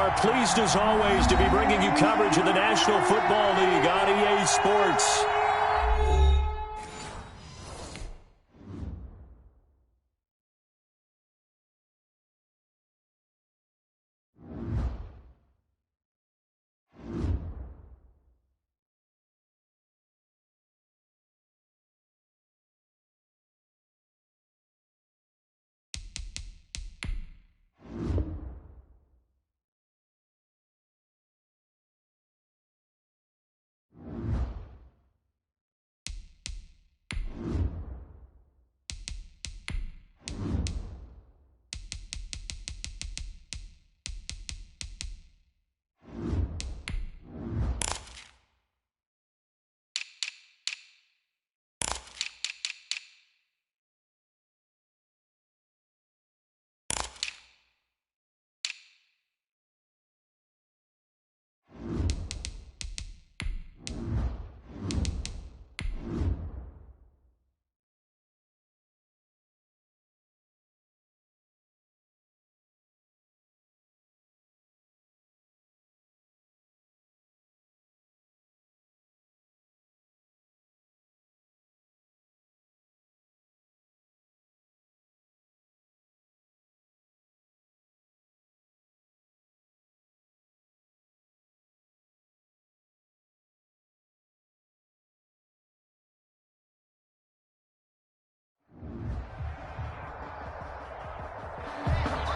are pleased as always to be bringing you coverage of the National Football League on EA Sports.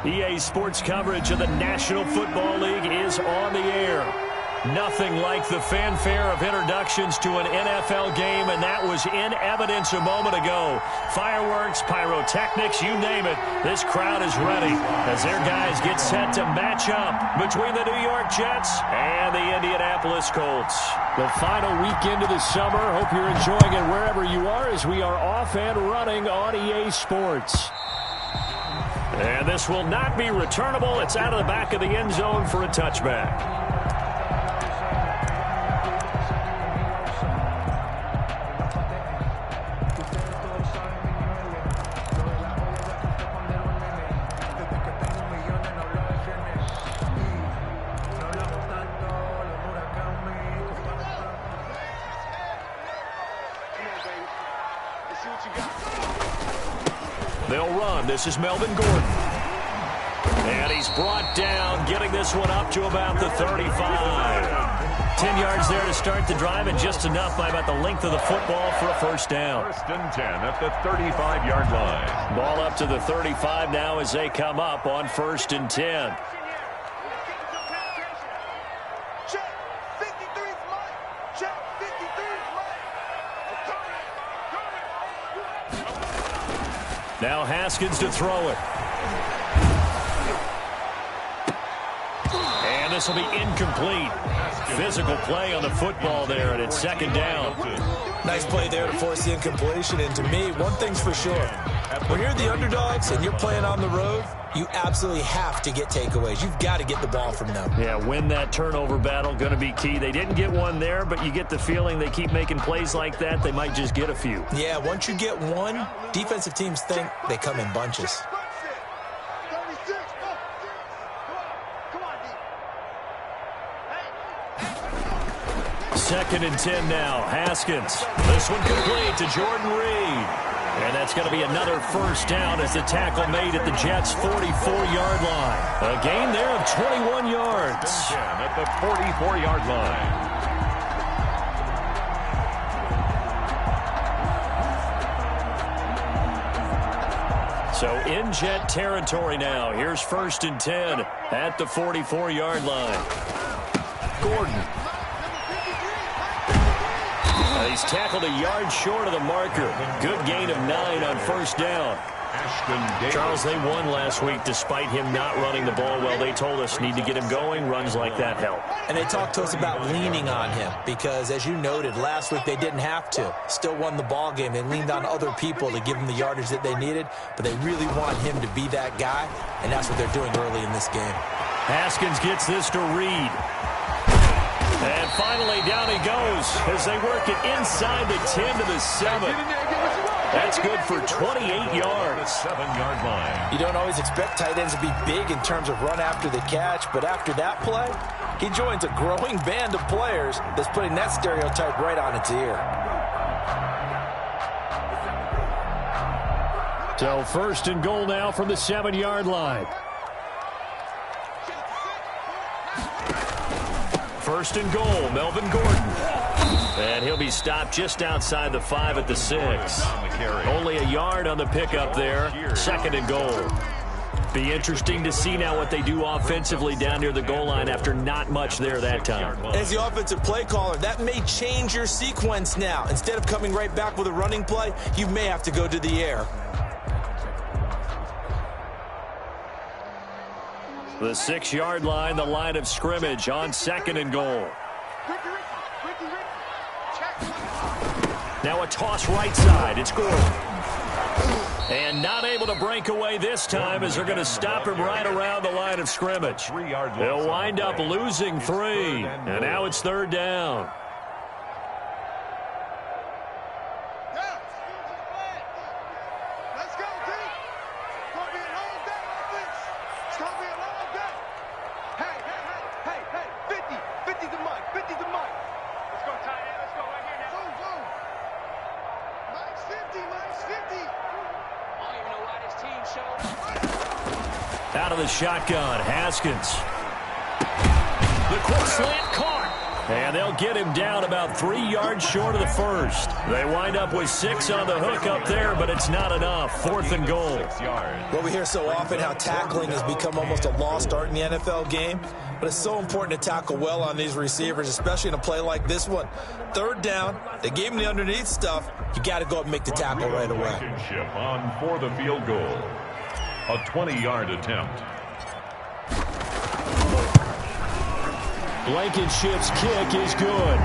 EA Sports coverage of the National Football League is on the air. Nothing like the fanfare of introductions to an NFL game, and that was in evidence a moment ago. Fireworks, pyrotechnics, you name it. This crowd is ready as their guys get set to match up between the New York Jets and the Indianapolis Colts. The final weekend of the summer. Hope you're enjoying it wherever you are as we are off and running on EA Sports. And this will not be returnable. It's out of the back of the end zone for a touchback. They'll run. This is Melvin Gordon. And he's brought down, getting this one up to about the 35. 10 yards there to start the drive, and just enough by about the length of the football for a first down. First and 10 at the 35-yard line. Ball up to the 35 now as they come up on first and 10. Now Haskins to throw it. And this will be incomplete. Physical play on the football there, and it's second down. Nice play there to force the incompletion. And to me, one thing's for sure. When you're the underdogs and you're playing on the road, you absolutely have to get takeaways. You've got to get the ball from them. Yeah, win that turnover battle, going to be key. They didn't get one there, but you get the feeling they keep making plays like that, they might just get a few. Yeah, once you get one, defensive teams think they come in bunches. Second and 10 now. Haskins. This one complete to Jordan Reed. And that's going to be another first down as the tackle made at the Jets' 44-yard line. A gain there of 21 yards. At the 44-yard line. So in Jet territory now. Here's first and 10 at the 44-yard line. Gordon. He's tackled a yard short of the marker. Good gain of 9 on first down. Charles, they won last week despite him not running the ball well. They told us need to get him going. Runs like that help. And they talked to us about leaning on him because, as you noted, last week they didn't have to. Still won the ball game. They leaned on other people to give them the yardage that they needed, but they really want him to be that guy, and that's what they're doing early in this game. Haskins gets this to Reed. And finally, down he goes as they work it inside the 10 to the 7. That's good for 28 yards. 7-yard line. You don't always expect tight ends to be big in terms of run after the catch, but after that play, he joins a growing band of players that's putting that stereotype right on its ear. So 1st and goal now from the 7-yard line. 1st and goal, Melvin Gordon. And he'll be stopped just outside the 5 at the 6. Only a yard on the pickup there. 2nd and goal. Be interesting to see now what they do offensively down near the goal line after not much there that time. As the offensive play caller, that may change your sequence now. Instead of coming right back with a running play, you may have to go to the air. The 6-yard line, the line of scrimmage on 2nd and goal. Now a toss right side. It's Gordon. And not able to break away this time as they're going to stop him right around the line of scrimmage. They'll wind up losing 3. And now it's 3rd down. Out of the shotgun, Haskins. The quick slant caught. And they'll get him down about 3 yards short of the 1st. They wind up with 6 on the hook up there, but it's not enough. 4th and goal. Well, we hear so often how tackling has become almost a lost art in the NFL game, but it's so important to tackle well on these receivers, especially in a play like this one. 3rd down, they gave him the underneath stuff. You got to go up and make the tackle right away. On for the field goal. A 20-yard attempt. Blankenship's kick is good.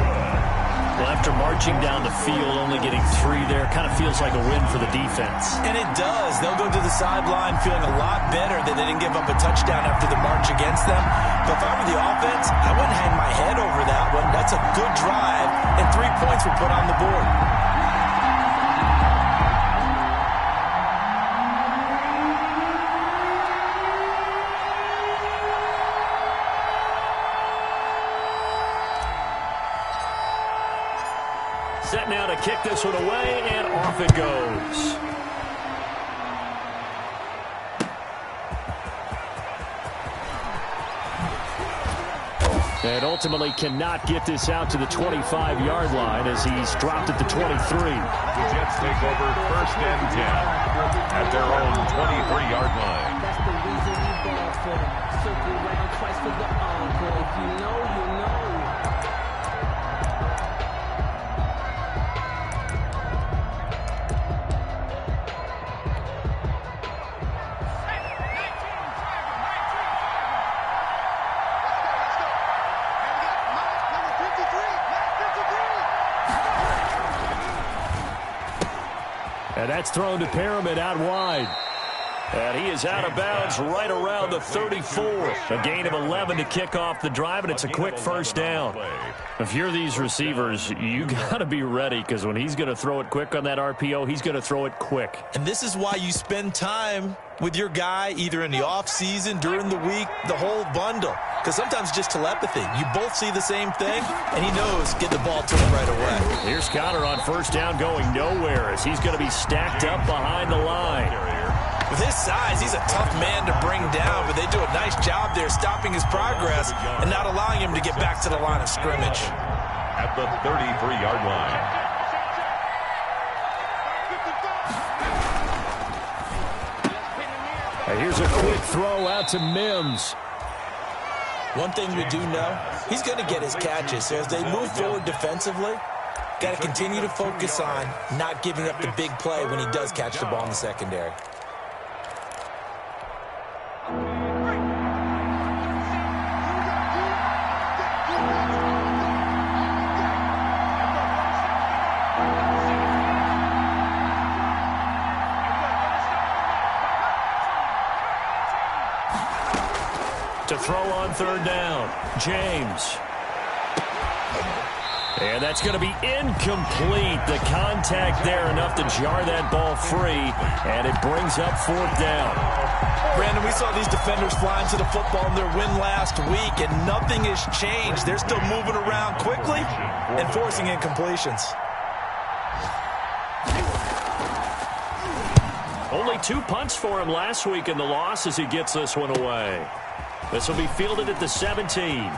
Well, after marching down the field, only getting 3 there, kind of feels like a win for the defense. And it does. They'll go to the sideline feeling a lot better that they didn't give up a touchdown after the march against them. But if I were the offense, I wouldn't hang my head over that one. That's a good drive, and 3 points were put on the board. Set now to kick this one away, and off it goes. And ultimately cannot get this out to the 25-yard line as he's dropped at the 23. The Jets take over 1st and 10 at their own 23-yard line. That's the reason we ball for them. Circle around twice for the encore. If you know, you know. And that's thrown to Perriman out wide. And he is out of bounds right around the 34. A gain of 11 to kick off the drive, and it's a quick 1st down. If you're these receivers, you got to be ready, because when he's going to throw it quick on that RPO, he's going to throw it quick. And this is why you spend time with your guy either in the offseason, during the week, the whole bundle. Because sometimes just telepathy. You both see the same thing, and he knows get the ball to him right away. Here's Conner on 1st down going nowhere as he's going to be stacked up behind the line. With his size, he's a tough man to bring down, but they do a nice job there stopping his progress and not allowing him to get back to the line of scrimmage. At the 33-yard line. And here's a quick throw out to Mims. One thing we do know, he's going to get his catches. So as they move forward defensively, got to continue to focus on not giving up the big play when he does catch the ball in the secondary. To throw on 3rd down, James. And that's going to be incomplete. The contact there enough to jar that ball free, and it brings up 4th down. Brandon, we saw these defenders flying to the football in their win last week, and nothing has changed. They're still moving around quickly and forcing incompletions. Only 2 punts for him last week in the loss as he gets this one away. This will be fielded at the 17.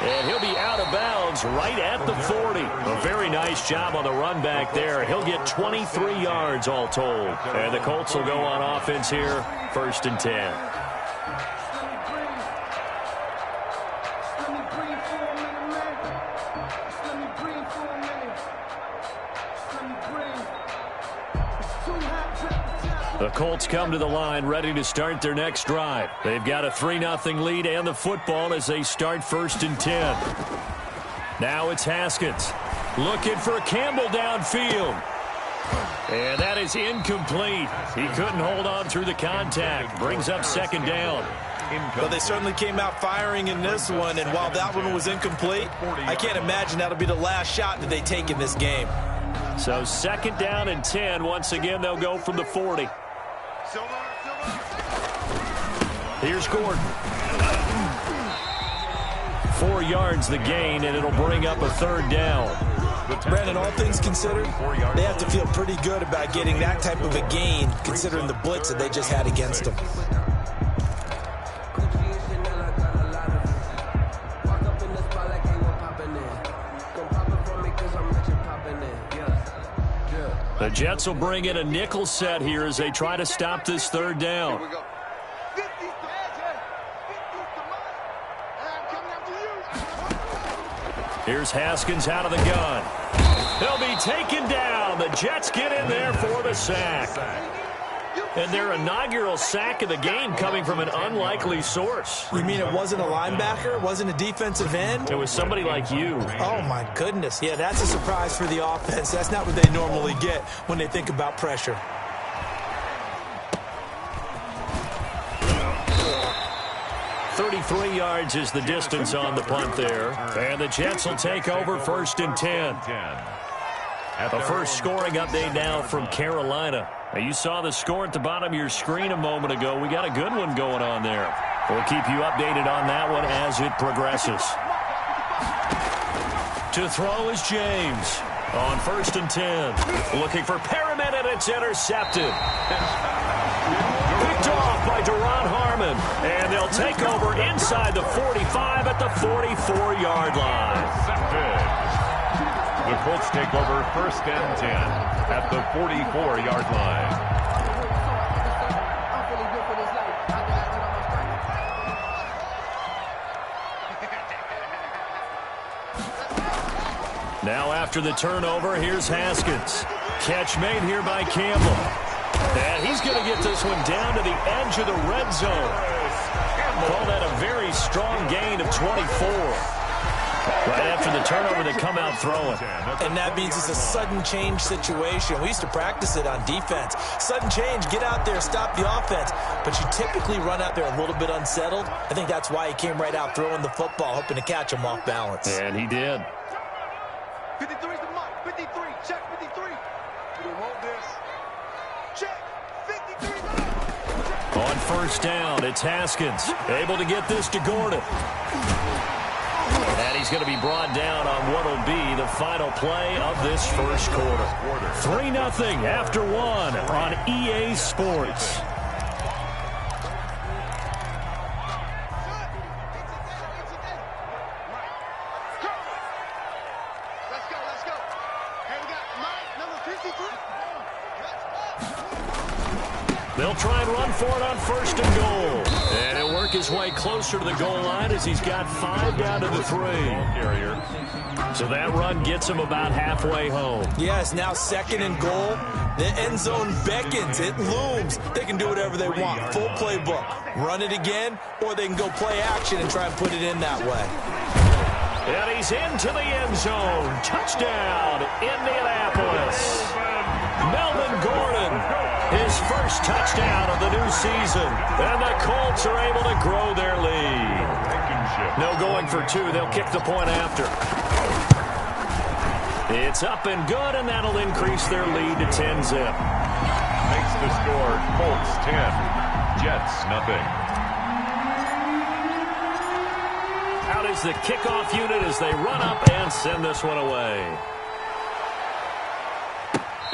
And he'll be out of bounds right at the 40. A very nice job on the run back there. He'll get 23 yards all told. And the Colts will go on offense here, 1st and 10. The Colts come to the line ready to start their next drive. They've got a 3-0 lead and the football as they start 1st and 10. Now it's Haskins looking for Campbell downfield. And that is incomplete. He couldn't hold on through the contact. Brings up 2nd down. Well, they certainly came out firing in this one, and while that one was incomplete, I can't imagine that'll be the last shot that they take in this game. So 2nd down and 10. Once again, they'll go from the 40. Here's Gordon. 4 yards the gain, and it'll bring up a 3rd down. Brandon, all things considered, they have to feel pretty good about getting that type of a gain, considering the blitz that they just had against them. The Jets will bring in a nickel set here as they try to stop this 3rd down. Here's Haskins out of the gun. He'll be taken down. The Jets get in there for the sack. And their inaugural sack of the game coming from an unlikely source. You mean it wasn't a linebacker? It wasn't a defensive end? It was somebody like you. Oh, my goodness. Yeah, that's a surprise for the offense. That's not what they normally get when they think about pressure. .33 yards is the distance on the punt there. And the Jets will take over 1st and 10. A first scoring update now from Carolina. Now, you saw the score at the bottom of your screen a moment ago. We got a good one going on there. We'll keep you updated on that one as it progresses. To throw is James on 1st and 10. Looking for Perriman, and it's intercepted. Picked off by Duron Harmon. And they'll take over inside the 45 at the 44-yard line. The Colts take over 1st and 10 at the 44-yard line. Now after the turnover, here's Haskins. Catch made here by Campbell. And he's going to get this one down to the edge of the red zone. Call that a very strong gain of 24. Right after the turnover, they come out throwing. And that means it's a sudden change situation. We used to practice it on defense. Sudden change, get out there, stop the offense. But you typically run out there a little bit unsettled. I think that's why he came right out throwing the football, hoping to catch him off balance. And he did. 53 is the mark. 53. Check 53. We want this. Check 53. On 1st down, it's Haskins. Able to get this to Gordon. And he's going to be brought down on what will be the final play of this first quarter. 3-0 after 1 on EA Sports. Let's go. Hey, we got Mike, number 53. They'll try and run for it on 1st and goal. And he'll work his way closer to the goal line as he's got 5 down to the 3. So that run gets him about halfway home. Yes, now 2nd and goal. The end zone beckons. It looms. They can do whatever they want. Full playbook. Run it again, or they can go play action and try and put it in that way. And he's into the end zone. Touchdown, Indianapolis. Melvin Gordon, his first touchdown of the new season. And the Colts are able to grow their lead. No going for two. They'll kick the point after. It's up and good, and that'll increase their lead to 10-zip. Makes the score Colts 10, Jets nothing. Out is the kickoff unit as they run up and send this one away.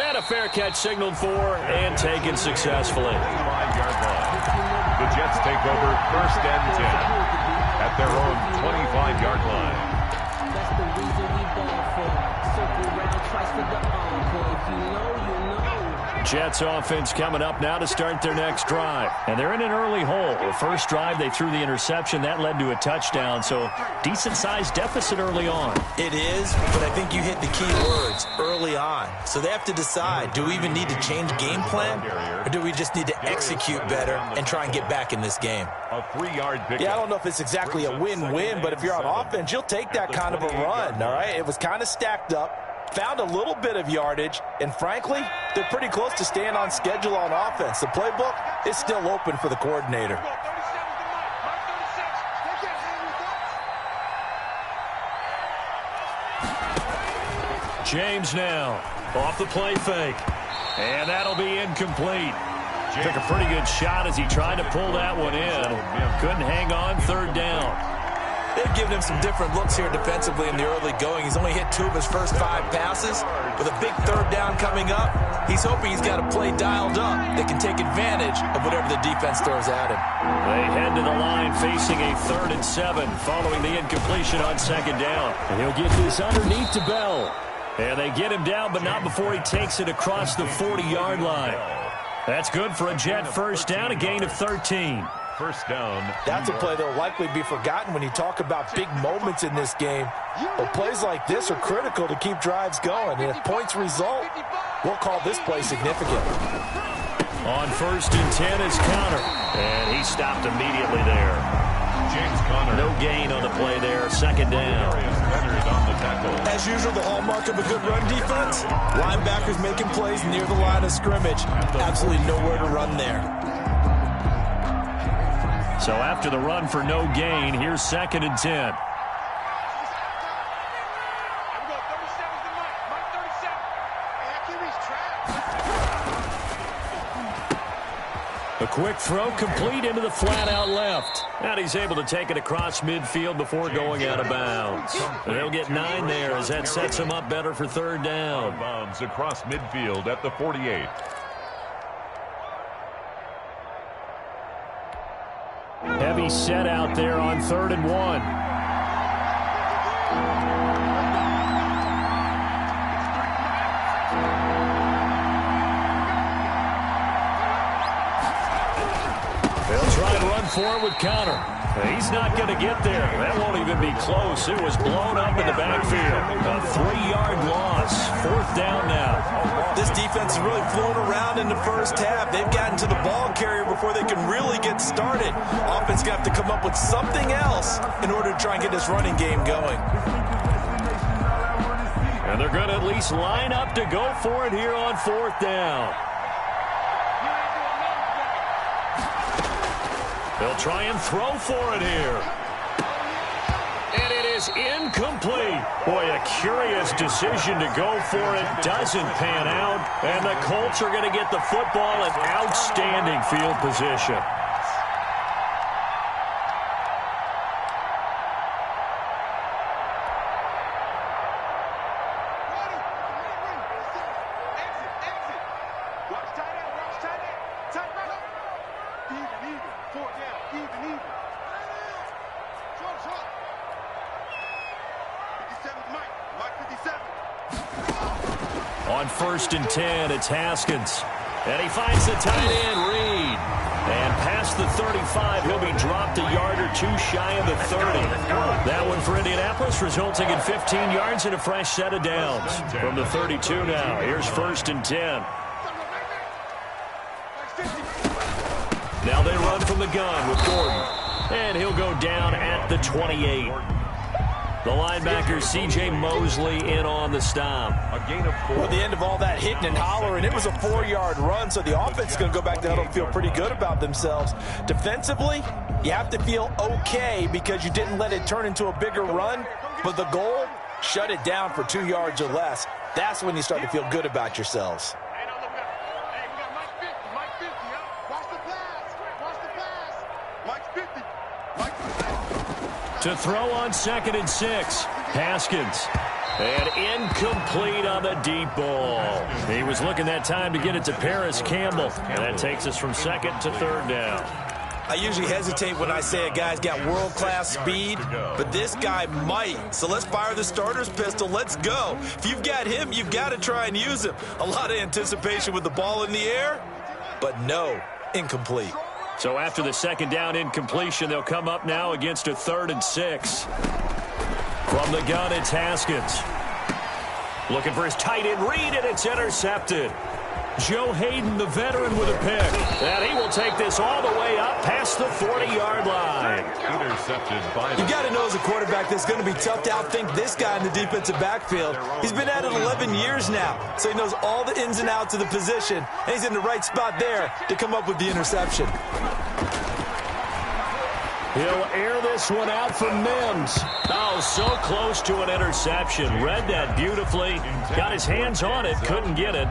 And a fair catch signaled for and taken successfully. 5-yard line. The Jets take over 1st and 10 at their own 25-yard line. That's the reason we ball for. Circle round twice for the encore. If you know, you know. Jets offense coming up now to start their next drive. And they're in an early hole. The first drive, they threw the interception. That led to a touchdown, so decent-sized deficit early on. It is, but I think you hit the key words, early on. So they have to decide, do we even need to change game plan, or do we just need to execute better and try and get back in this game? A 3-yard pickup. Yeah, I don't know if it's exactly a win-win, but if you're on offense, you'll take that kind of a run, all right? It was kind of stacked up. Found a little bit of yardage, and frankly, they're pretty close to staying on schedule on offense. The playbook is still open for the coordinator. James now off the play fake, and that'll be incomplete. Took a pretty good shot as he tried to pull that one in. Couldn't hang on, 3rd down. They've given him some different looks here defensively in the early going. He's only hit 2 of his first 5 passes. With a big 3rd down coming up, he's hoping he's got a play dialed up that can take advantage of whatever the defense throws at him. They head to the line facing a 3rd and 7 following the incompletion on 2nd down. And he'll get this underneath to Bell. And they get him down, but not before he takes it across the 40-yard line. That's good for a Jet first down, a gain of 13. First down. That's a play that will likely be forgotten when you talk about big moments in this game. But plays like this are critical to keep drives going. And if points result, we'll call this play significant. On 1st and 10 is Connor. And he stopped immediately there. James Conner. No gain on the play there. 2nd down. On the tackle. As usual, the hallmark of a good run defense, linebackers making plays near the line of scrimmage. Absolutely nowhere to run there. So after the run for no gain, here's 2nd and 10. A quick throw complete into the flat out left. And he's able to take it across midfield before going out of bounds. They'll get 9 there as that sets him up better for 3rd down. Bombs across midfield at the 48. Heavy set out there on 3rd and 1. They'll try and run forward with Connor. He's not going to get there. That won't even be close. It was blown up in the backfield. A 3-yard loss. 4th down now. This defense is really flown around in the first half. They've gotten to the ball carrier before they can really get started. Offense going to have to come up with something else in order to try and get this running game going. And they're going to at least line up to go for it here on 4th down. They'll try and throw for it here. And it is incomplete. Boy, a curious decision to go for it. Doesn't pan out. And the Colts are going to get the football in outstanding field position. On 1st and 10, it's Haskins. And he finds the tight end, Reed. And past the 35, he'll be dropped a yard or 2 shy of the 30. That one for Indianapolis, resulting in 15 yards and a fresh set of downs. From the 32 now, here's 1st and 10. Now they run from the gun with Gordon. And he'll go down at the 28. The linebacker, C.J. Mosley, in on the stop. A gain of 4. Well, the end of all that hitting and hollering, it was a 4-yard run, so the offense is going to go back to huddle and feel pretty good about themselves. Defensively, You have to feel okay because you didn't let it turn into a bigger run, but the goal, shut it down for 2 yards or less. That's when you start to feel good about yourselves. To throw on 2nd and 6, Haskins. And incomplete on the deep ball. He was looking that time to get it to Paris Campbell. And that takes us from 2nd to 3rd down. I usually hesitate when I say a guy's got world-class speed, but this guy might. So let's fire the starter's pistol. Let's go. If you've got him, you've got to try and use him. A lot of anticipation with the ball in the air, but no, incomplete. So after the 2nd down incompletion, they'll come up now against a 3rd and 6. From the gun, it's Haskins. Looking for his tight end read, and it's intercepted. Joe Hayden, the veteran, with a pick. And he will take this all the way up past the 40-yard line. Intercepted by You got to know as a quarterback that's going to be tough to outthink this guy in the defensive backfield. He's been at it 11 years now, so he knows all the ins and outs of the position, and he's in the right spot there to come up with the interception. He'll air this one out for Mims. Oh, so close to an interception. Read that beautifully. Got his hands on it, couldn't get it.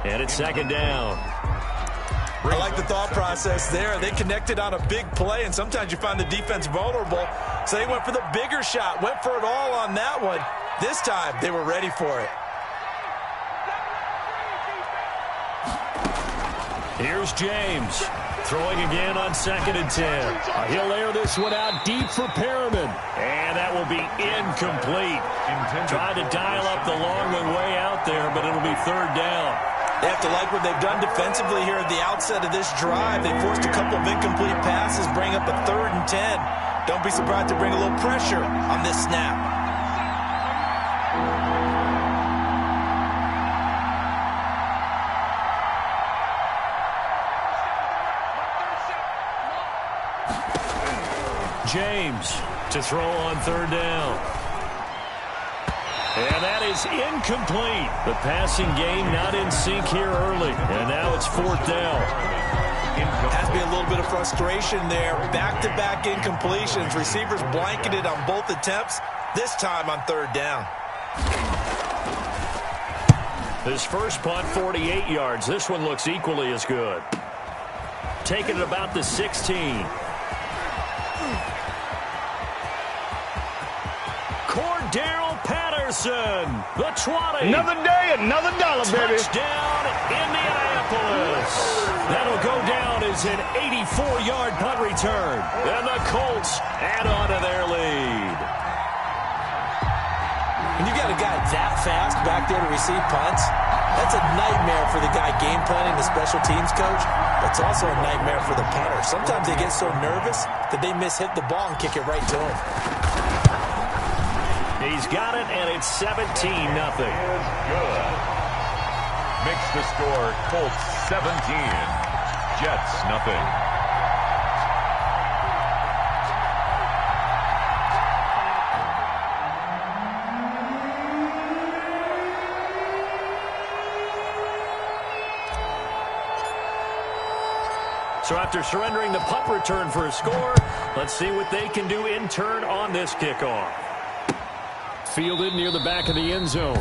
And it's 2nd down. I like the thought process there. They connected on a big play, and sometimes you find the defense vulnerable. So they went for the bigger shot, went for it all on that one. This time, they were ready for it. Here's James. Throwing again on 2nd and 10. He'll air this one out deep for Perriman. And that will be incomplete. Tried to dial up the long one way out there, but it'll be 3rd down. They have to like what they've done defensively here at the outset of this drive. They forced a couple of incomplete passes, bring up a 3rd and 10. Don't be surprised to bring a little pressure on this snap. James to throw on 3rd down. And that is incomplete. The passing game not in sync here early. And now it's 4th down. Has to be a little bit of frustration there. Back-to-back incompletions. Receivers blanketed on both attempts, this time on 3rd down. His first punt, 48 yards. This one looks equally as good. Taking it about the 16. Cordero Patterson, the 20. Another day, another dollar, baby. Touchdown, Indianapolis. That'll go down as an 84-yard punt return. And the Colts add on to their lead. When you got a guy that fast back there to receive punts, that's a nightmare for the guy game planning, the special teams coach. But it's also a nightmare for the punter. Sometimes they get so nervous that they miss-hit the ball and kick it right to him. He's got it, and it's 17-0. Good. Makes the score Colts 17, Jets nothing. So after surrendering the punt return for a score, let's see what they can do in turn on this kickoff. Fielded near the back of the end zone.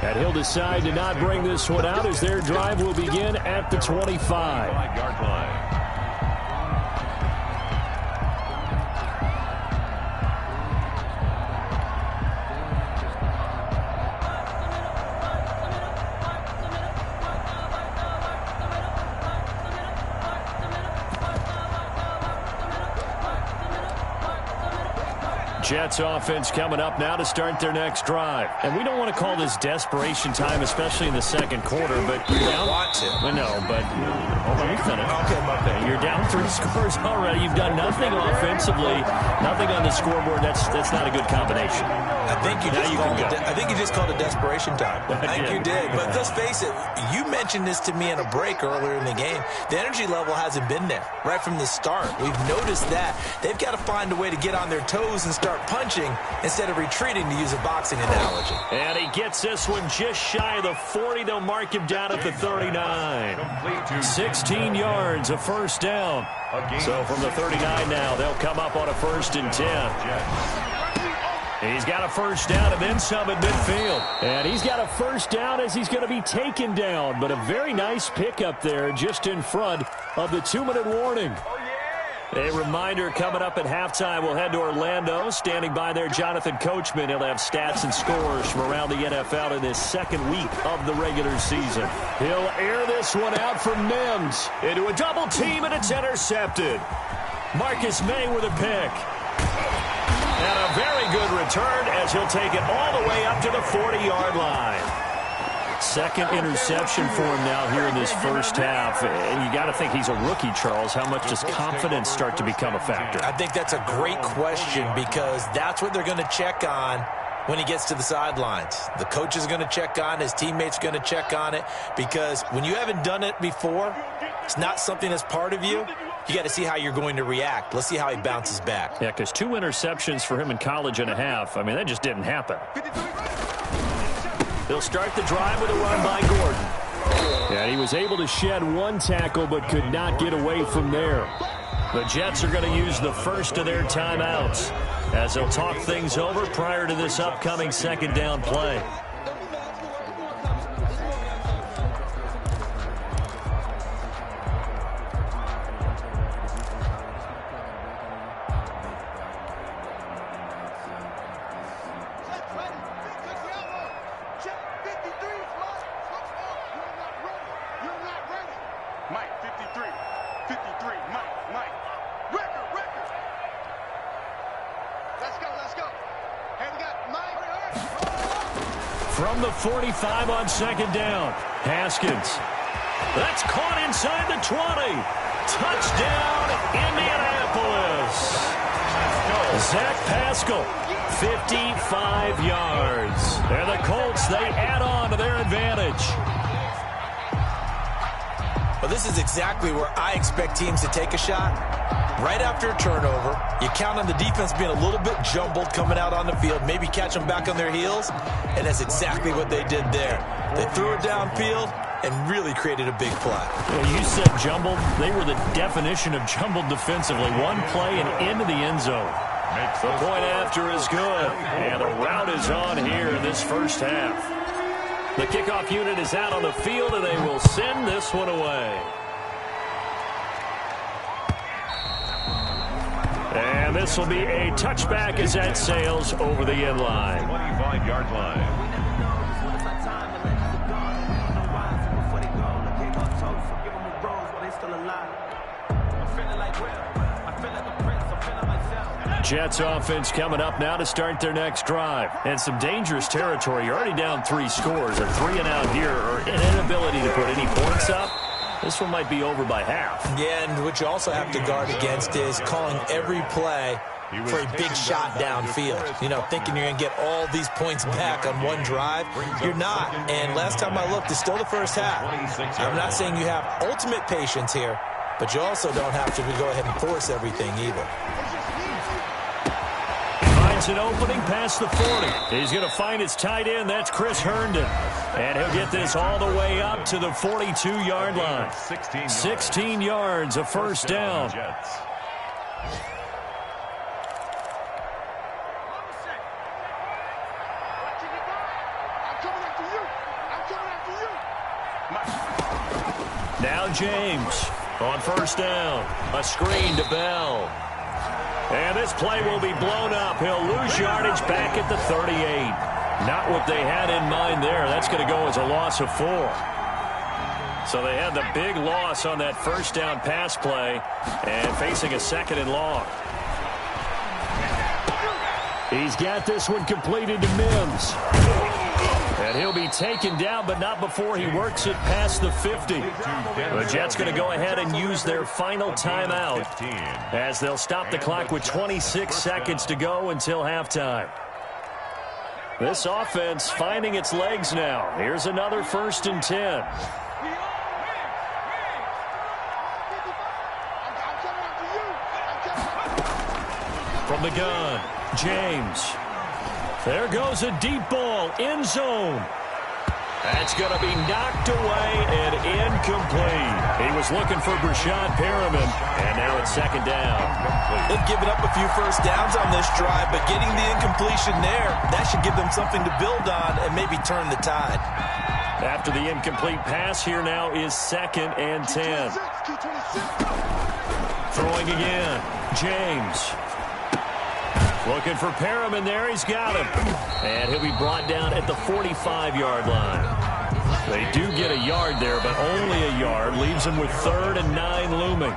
And he'll decide to not bring this one out as their drive will begin at the 25. 5-yard line. Jets offense coming up now to start their next drive. And we don't want to call this desperation time, especially in the second quarter, but you're down. Want to. I know, but hold on, we finish. Okay, my bad. You're down 3 scores already. You've done nothing offensively, nothing on the scoreboard. That's not a good combination. I think you just called it desperation time. I think you did. But let's face it, you mentioned this to me in a break earlier in the game. The energy level hasn't been there right from the start. We've noticed that. They've got to find a way to get on their toes and start punching instead of retreating, to use a boxing analogy. And he gets this one just shy of the 40. They'll mark him down at the 39. 16 yards, a first down. So from the 39 now, they'll come up on a 1st and 10. He's got a first down and then some at midfield. And he's got a first down as he's going to be taken down. But a very nice pickup there just in front of the 2-minute warning. A reminder, coming up at halftime, we'll head to Orlando. Standing by there, Jonathan Coachman. He'll have stats and scores from around the NFL in his second week of the regular season. He'll air this one out for Mims. Into a double team, and it's intercepted. Marcus May with a pick. And a very good return as he'll take it all the way up to the 40-yard line. Second interception for him now here in this first half. And you got to think he's a rookie, Charles. How much does confidence start to become a factor? I think that's a great question, because that's what they're going to check on when he gets to the sidelines. The coach is going to check on, his teammates are going to check on it, because when you haven't done it before, it's not something that's part of you. You got to see how you're going to react. Let's see how he bounces back. Yeah, because 2 interceptions for him in college and a half. I mean, that just didn't happen. They'll start the drive with a run by Gordon. And he was able to shed one tackle but could not get away from there. The Jets are going to use the first of their timeouts as they'll talk things over prior to this upcoming second down play. From the 45 on second down, Haskins. That's caught inside the 20. Touchdown, Indianapolis. Zach Pascal, 55 yards. And the Colts, they add on to their advantage. Well, this is exactly where I expect teams to take a shot. Right after a turnover, you count on the defense being a little bit jumbled coming out on the field, maybe catch them back on their heels, and that's exactly what they did there. They threw it downfield and really created a big play. Well, you said jumbled. They were the definition of jumbled defensively. One play and into the end zone. The point after is good, and the route is on here in this first half. The kickoff unit is out on the field, and they will send this one away. And this will be a touchback as that sails over the end line. 25-yard line. Jets offense coming up now to start their next drive. And some dangerous territory. You're already down 3 scores. They're 3 and out here, or an inability to put any points up. This one might be over by half. Yeah, and what you also have to guard against is calling every play for a big shot downfield. You know, thinking you're going to get all these points back on one drive. You're not. And last time I looked, it's still the first half. I'm not saying you have ultimate patience here, but you also don't have to go ahead and force everything either. Finds an opening past the 40. He's going to find his tight end. That's Chris Herndon. And he'll get this all the way up to the 42-yard line. 16 yards, a first down. Now James on first down. A screen to Bell. And this play will be blown up. He'll lose yardage back at the 38. Not what they had in mind there. That's going to go as a loss of 4. So they had the big loss on that first down pass play and facing a second and long. He's got this one completed to Mims. And he'll be taken down, but not before he works it past the 50. The Jets going to go ahead and use their final timeout as they'll stop the clock with 26 seconds to go until halftime. This offense finding its legs now. Here's another 1st and 10. From the gun, James. There goes a deep ball, end zone. That's going to be knocked away and incomplete. He was looking for Brashad Perriman, and now it's 2nd down. They've given up a few first downs on this drive, but getting the incompletion there, that should give them something to build on and maybe turn the tide. After the incomplete pass, here now is 2nd and 10. Throwing again, James. Looking for Perriman there. He's got him. And he'll be brought down at the 45-yard line. They do get a yard there, but only a yard. Leaves them with 3rd and 9 looming.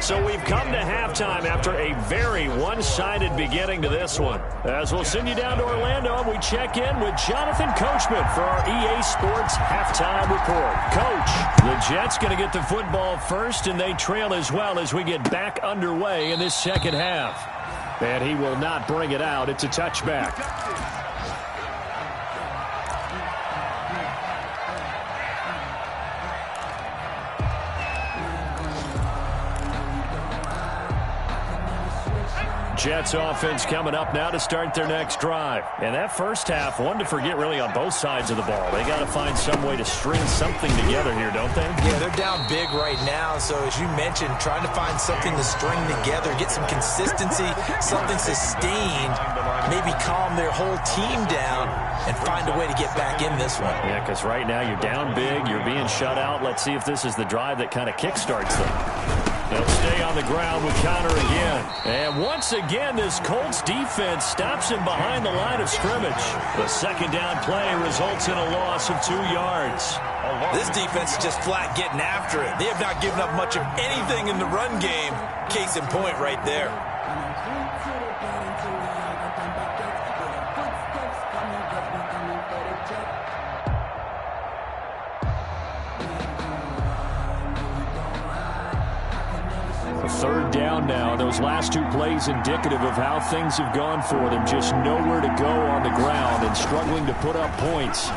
So we've come to halftime after a very one-sided beginning to this one. As we'll send you down to Orlando, we check in with Jonathan Coachman for our EA Sports Halftime Report. Coach, the Jets going to get the football first, and they trail as well as we get back underway in this second half. And he will not bring it out. It's a touchback. Jets offense coming up now to start their next drive. And that first half, one to forget really on both sides of the ball. They got to find some way to string something together here, don't they? Yeah, they're down big right now. So as you mentioned, trying to find something to string together, get some consistency, something sustained, maybe calm their whole team down and find a way to get back in this one. Yeah, because right now you're down big, you're being shut out. Let's see if this is the drive that kind of kickstarts them. They'll stay on the ground with Connor again. And once again, this Colts defense stops him behind the line of scrimmage. The 2nd down play results in a loss of 2 yards. This defense is just flat getting after it. They have not given up much of anything in the run game. Case in point right there. Third down now. Those last 2 plays indicative of how things have gone for them. Just nowhere to go on the ground and struggling to put up points.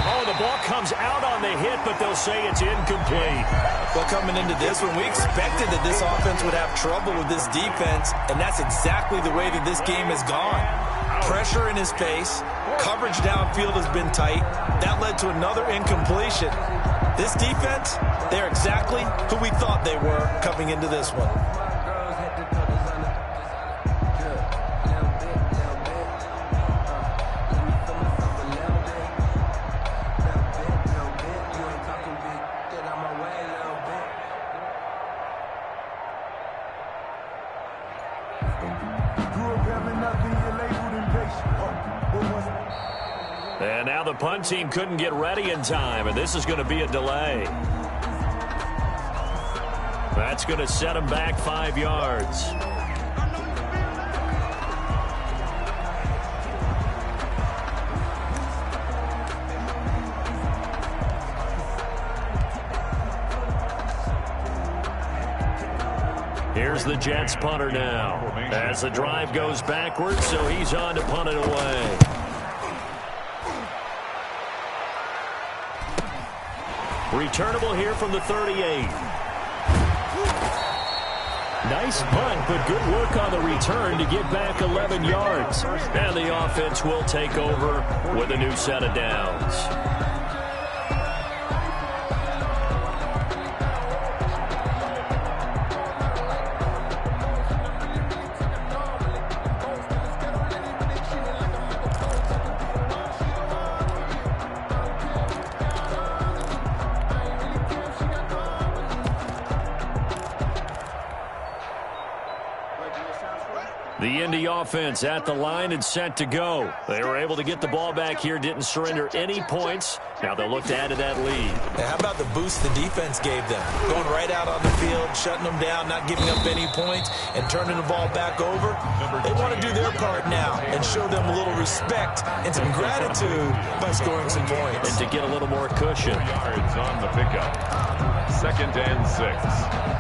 Oh, the ball comes out on the hit, but they'll say it's incomplete. Well, coming into this one, we expected that this offense would have trouble with this defense, and that's exactly the way that this game has gone. Pressure in his face. Coverage downfield has been tight. That led to another incompletion. This defense, they're exactly who we thought they were coming into this one. And now the punt team couldn't get ready in time, and this is going to be a delay. That's going to set them back 5 yards. Here's the Jets punter now. As the drive goes backwards, so he's on to punt it away. Returnable here from the 38. Nice punt, but good work on the return to get back 11 yards. And the offense will take over with a new set of downs. The Indy offense at the line and set to go. They were able to get the ball back here, didn't surrender any points. Now they'll look to add to that lead. Now, how about the boost the defense gave them? Going right out on the field, shutting them down, not giving up any points, and turning the ball back over. They want to do their part now and show them a little respect and some gratitude by scoring some points. And to get a little more cushion. 2 yards on the pickup. 2nd and 6.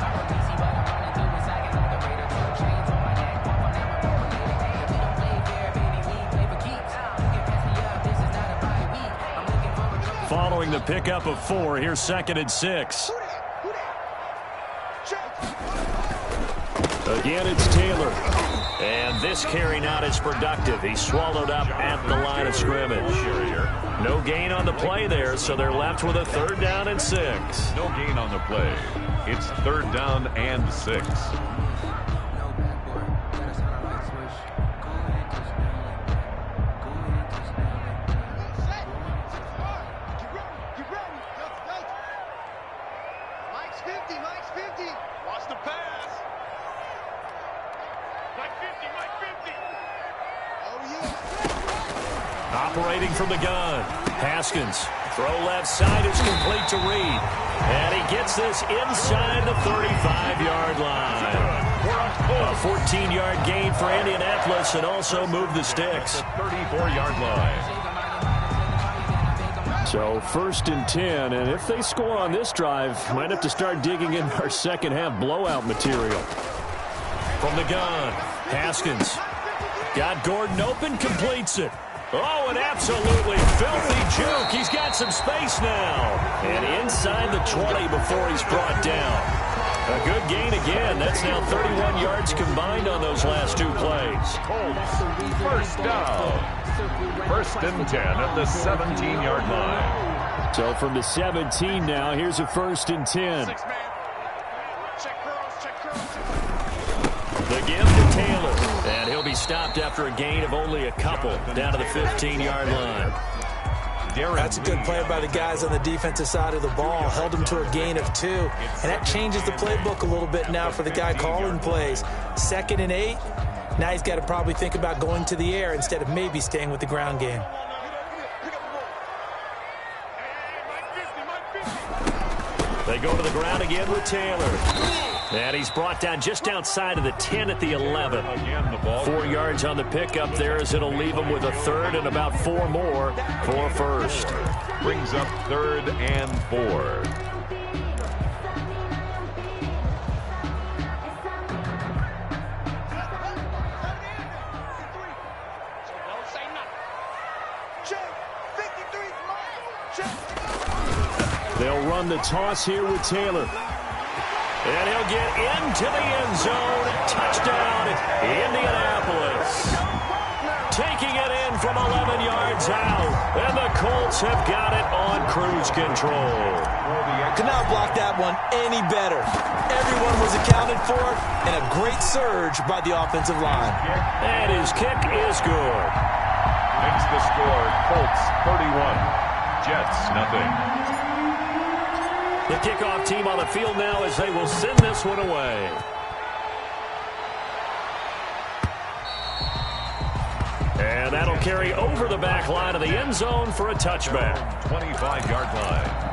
allowing the pickup of 4. Here's 2nd and 6. Again, it's Taylor. And this carry not as productive. He's swallowed up at the line of scrimmage. No gain on the play there, so they're left with a 3rd down and 6. No gain on the play. It's 3rd down and 6. Operating from the gun. Haskins. Throw left side is complete to Reed. And he gets this inside the 35-yard line. A 14-yard gain for Indianapolis and also move the sticks. 34-yard line. So 1st and 10, and if they score on this drive, might have to start digging in our second-half blowout material. From the gun, Haskins. Got Gordon open, completes it. Oh, an absolutely filthy juke. He's got some space now. And inside the 20 before he's brought down. A good gain again. That's now 31 yards combined on those last 2 plays. Colts, 1st down. 1st and 10 at the 17-yard line. So from the 17 now, here's a 1st and 10. The give to Taylor. And he'll be stopped after a gain of only a couple down to the 15-yard line. That's a good play by the guys on the defensive side of the ball. Held him to a gain of 2. And that changes the playbook a little bit now for the guy calling plays. 2nd and 8. Now he's got to probably think about going to the air instead of maybe staying with the ground game. They go to the ground again with Taylor. And he's brought down just outside of the 10 at the 11. 4 yards on the pickup there as it'll leave him with a 3rd and about 4 more for 1st. Brings up 3rd and 4. They'll run the toss here with Taylor. And he'll get into the end zone. Touchdown, Indianapolis. Taking it in from 11 yards out. And the Colts have got it on cruise control. Could not block that one any better. Everyone was accounted for, and a great surge by the offensive line. And his kick is good. Makes the score Colts 31. Jets nothing. The kickoff team on the field now as they will send this one away. And that'll carry over the back line of the end zone for a touchback. 25-yard line.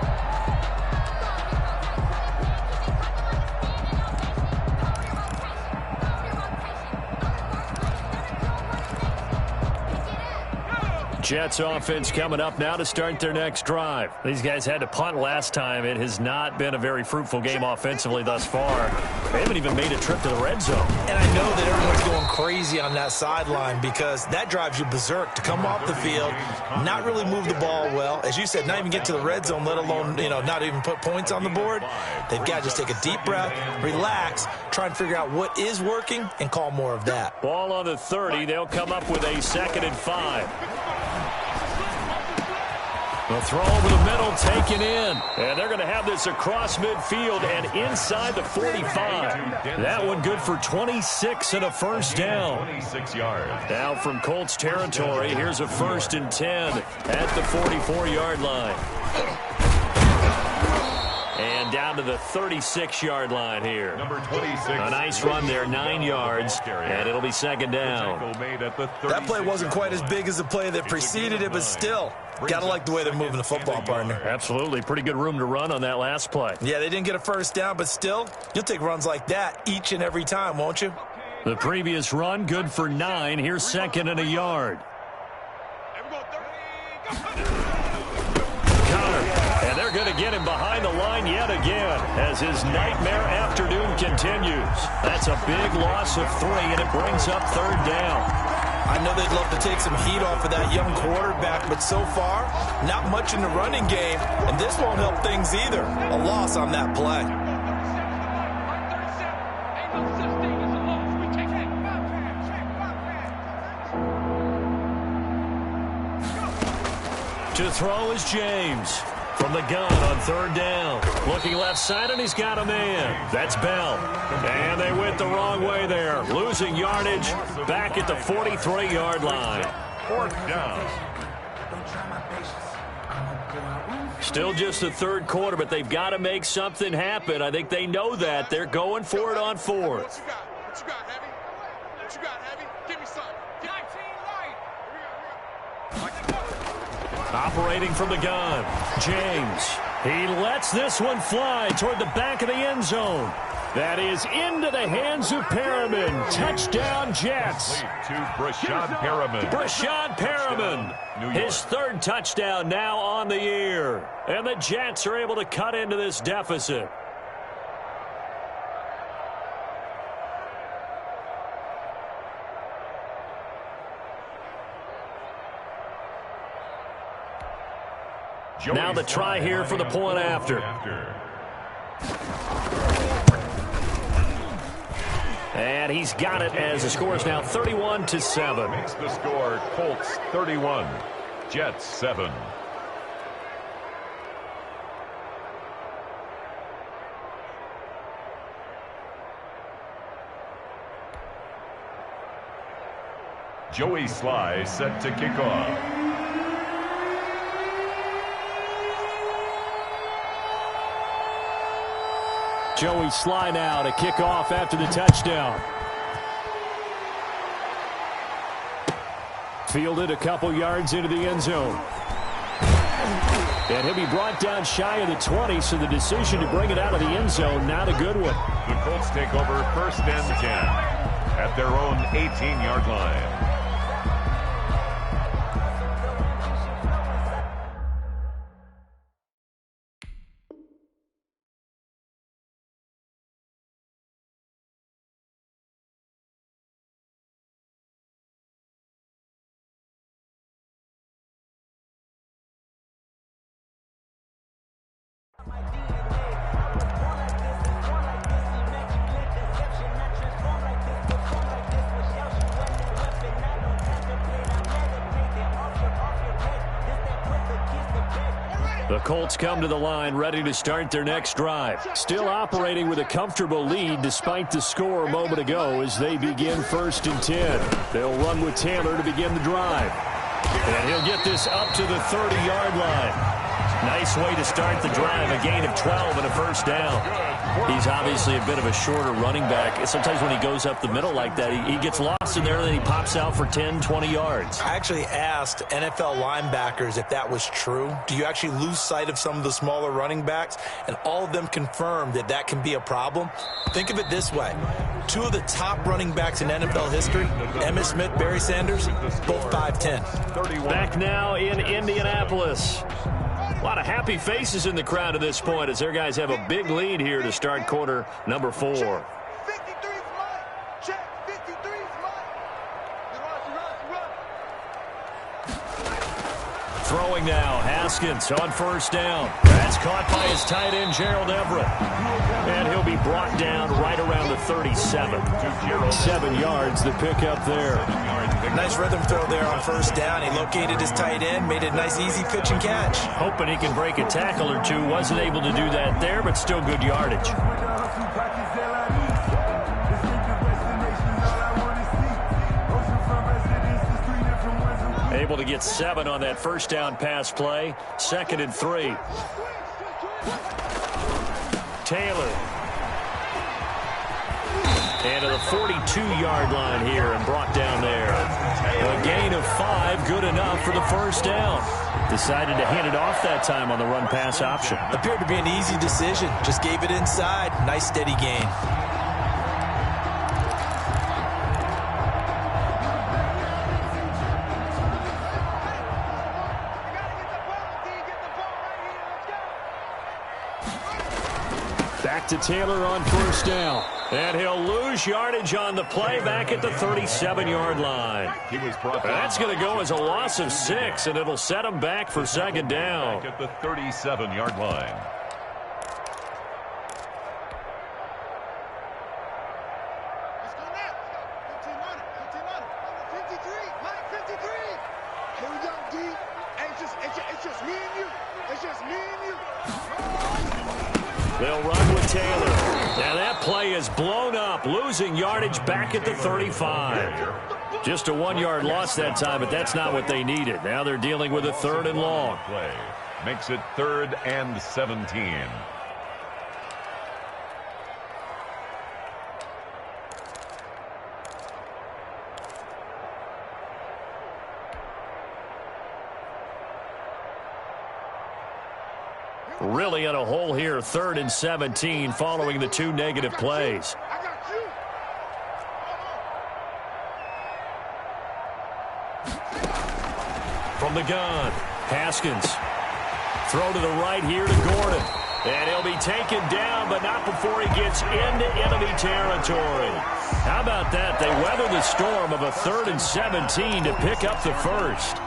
Jets offense coming up now to start their next drive. These guys had to punt last time. It has not been a very fruitful game offensively thus far. They haven't even made a trip to the red zone. And I know that everyone's going crazy on that sideline because that drives you berserk to come off the field, not really move the ball well. As you said, not even get to the red zone, let alone, not even put points on the board. They've got to just take a deep breath, relax, try and figure out what is working, and call more of that. Ball on the 30. They'll come up with a 2nd and 5. The throw over the middle, taken in. And they're going to have this across midfield and inside the 45. That one good for 26 and a 1st down. 26 yards. Now from Colts territory, here's a 1st and 10 at the 44-yard line. And down to the 36-yard line here. Number 26. A nice run there, 9 yards, and it'll be 2nd down. That play wasn't quite as big as the play that preceded it, but still, gotta like the way they're moving the football, partner. Absolutely. Pretty good room to run on that last play. Yeah, they didn't get a 1st down, but still, you'll take runs like that each and every time, won't you? The previous run, good for 9. Here's 2nd and a yard. And they're going to get him behind the line yet again as his nightmare afternoon continues. That's a big loss of 3, and it brings up 3rd down. I know they'd love to take some heat off of that young quarterback, but so far, not much in the running game, and this won't help things either. A loss on that play. To throw is James. From the gun on third down. Looking left side, and he's got a man. That's Bell. And they went the wrong way there. Losing yardage back at the 43-yard line. Fourth down. Still just the third quarter, but they've got to make something happen. I think they know that. They're going for it on fourth. What you got? What you got, Heavy? What you got, Heavy? Give me some. 19 light. Operating from the gun, James. He lets this one fly toward the back of the end zone. That is into the hands of Perriman. Touchdown, Jets. To Brashad Perriman. Brashad Perriman. His third touchdown now on the year. And the Jets are able to cut into this deficit. Now the try here for the point after. And he's got it as the score is now 31-7. Makes the score Colts 31, Jets 7. Joey Sly set to kick off. Joey Sly now to kick off after the touchdown. Fielded a couple yards into the end zone. And he'll be brought down shy of the 20, so the decision to bring it out of the end zone, not a good one. The Colts take over first and 10 at their own 18-yard line. The Colts come to the line ready to start their next drive. Still operating with a comfortable lead despite the score a moment ago as they begin first and 10. They'll run with Taylor to begin the drive. And he'll get this up to the 30-yard line. Nice way to start the drive, a gain of 12 and a first down. He's obviously a bit of a shorter running back. Sometimes when he goes up the middle like that, he gets lost in there and then he pops out for 10, 20 yards. I actually asked NFL linebackers if that was true. Do you actually lose sight of some of the smaller running backs? And all of them confirmed that that can be a problem. Think of it this way. Two of the top running backs in NFL history, Emmitt Smith, Barry Sanders, both 5'10". Back now in Indianapolis. A lot of happy faces in the crowd at this point as their guys have a big lead here to start quarter number 4. 53's mine. Check. 53's mine. Run. Throwing now, Haskins on first down. That's caught by his tight end, Gerald Everett. And he'll be brought down right around the 37. 7 yards the pick up there. Nice rhythm throw there on first down. He located his tight end, made a nice easy pitch and catch. Hoping he can break a tackle or two. Wasn't able to do that there, but still good yardage. Able to get 7 on that first down pass play. 2nd and 3. Taylor. And to the 42-yard line here and brought down there. A gain of 5, good enough for the first down. Decided to hand it off that time on the run-pass option. Appeared to be an easy decision. Just gave it inside. Nice steady gain. to Taylor on first down. And he'll lose yardage on the play back at the 37-yard line. That's going to go as a loss of 6, and it'll set him back for second down. Back at the 37-yard line. They'll run with Taylor. Now that play is blown up, losing yardage back at the 35. Just a 1-yard loss that time, but that's not what they needed. Now they're dealing with a 3rd and long. Play makes it 3rd and 17. Really in a hole here, 3rd and 17 following the 2 negative plays. From the gun, Haskins. Throw to the right here to Gordon. And he'll be taken down, but not before he gets into enemy territory. How about that? They weather the storm of a 3rd and 17 to pick up the first.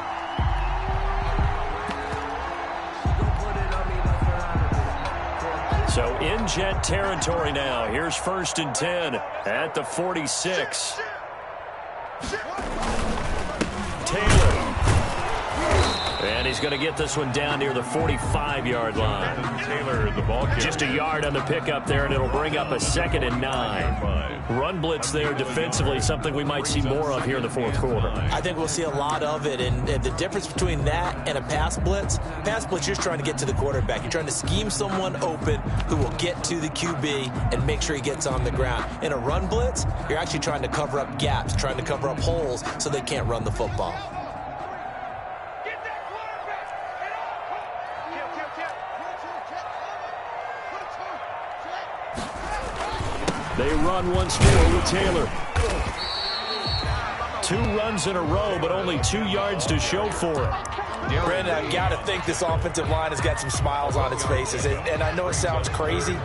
So in Jet territory now. Here's 1st and 10 at the 46. Taylor. And he's going to get this one down near the 45-yard line. Taylor, the ball carrier. Just a yard on the pickup there, and it'll bring up a 2nd and 9. Run blitz there defensively, something we might see more of here in the 4th quarter. I think we'll see a lot of it, and the difference between that and a pass blitz, you're just trying to get to the quarterback. You're trying to scheme someone open who will get to the QB and make sure he gets on the ground. In a run blitz, you're actually trying to cover up gaps, trying to cover up holes so they can't run the football. They run once more with Taylor. 2 runs in a row, but only 2 yards to show for it. Brandon, I've got to think this offensive line has got some smiles on its faces. And I know it sounds crazy,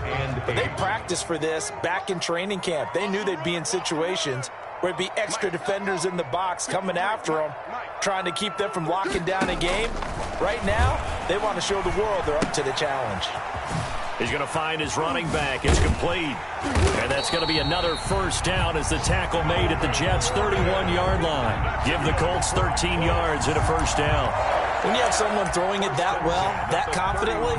but they practiced for this back in training camp. They knew they'd be in situations where it'd be extra defenders in the box coming after them, trying to keep them from locking down a game. Right now, they want to show the world they're up to the challenge. He's going to find his running back. It's complete. And that's going to be another first down as the tackle made at the Jets' 31-yard line. Give the Colts 13 yards and a first down. When you have someone throwing it that well, that confidently,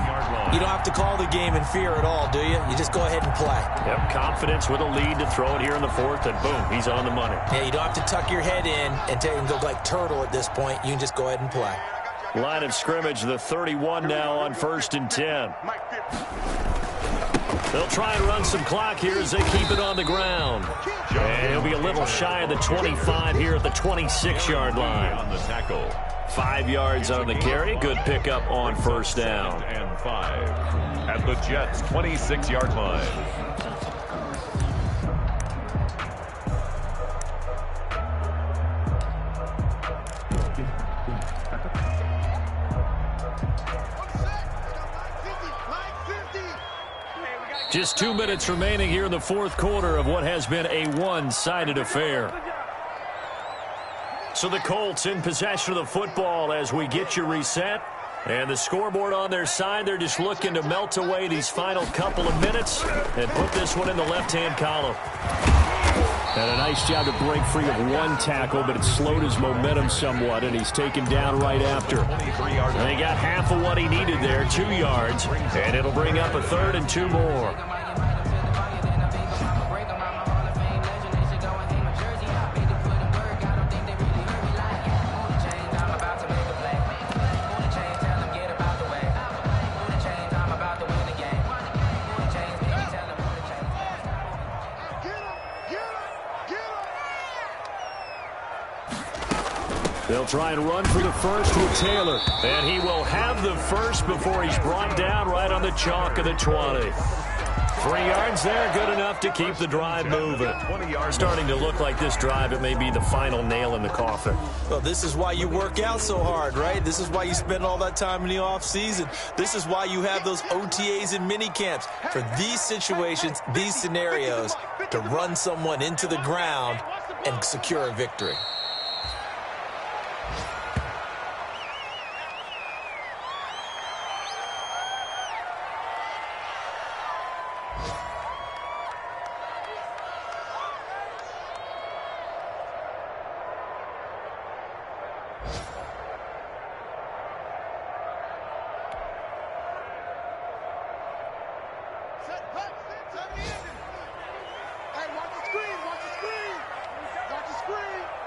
you don't have to call the game in fear at all, do you? You just go ahead and play. Yep, confidence with a lead to throw it here in the 4th, and boom, he's on the money. Yeah, you don't have to tuck your head in and go like turtle at this point. You can just go ahead and play. Line of scrimmage, the 31 now on 1st and 10. They'll try and run some clock here as they keep it on the ground. And he'll be a little shy of the 25 here at the 26-yard line. On the tackle. 5 yards on the carry. Good pickup on first down. And 5 at the Jets' 26-yard line. Just 2 minutes remaining here in the 4th quarter of what has been a one-sided affair. So the Colts in possession of the football as we get you reset. And the scoreboard on their side, they're just looking to melt away these final couple of minutes and put this one in the left-hand column. And a nice job to break free of 1 tackle, but it slowed his momentum somewhat, and he's taken down right after. And he got half of what he needed there, 2 yards, and it'll bring up a 3rd and 2 more. They'll try and run for the first with Taylor. And he will have the first before he's brought down right on the chalk of the 20. 3 yards there, good enough to keep the drive moving. Starting to look like this drive, it may be the final nail in the coffin. Well, this is why you work out so hard, right? This is why you spend all that time in the offseason. This is why you have those OTAs and mini camps. For these situations, these scenarios, to run someone into the ground and secure a victory. Hey, watch the screen, watch the screen. Watch the screen.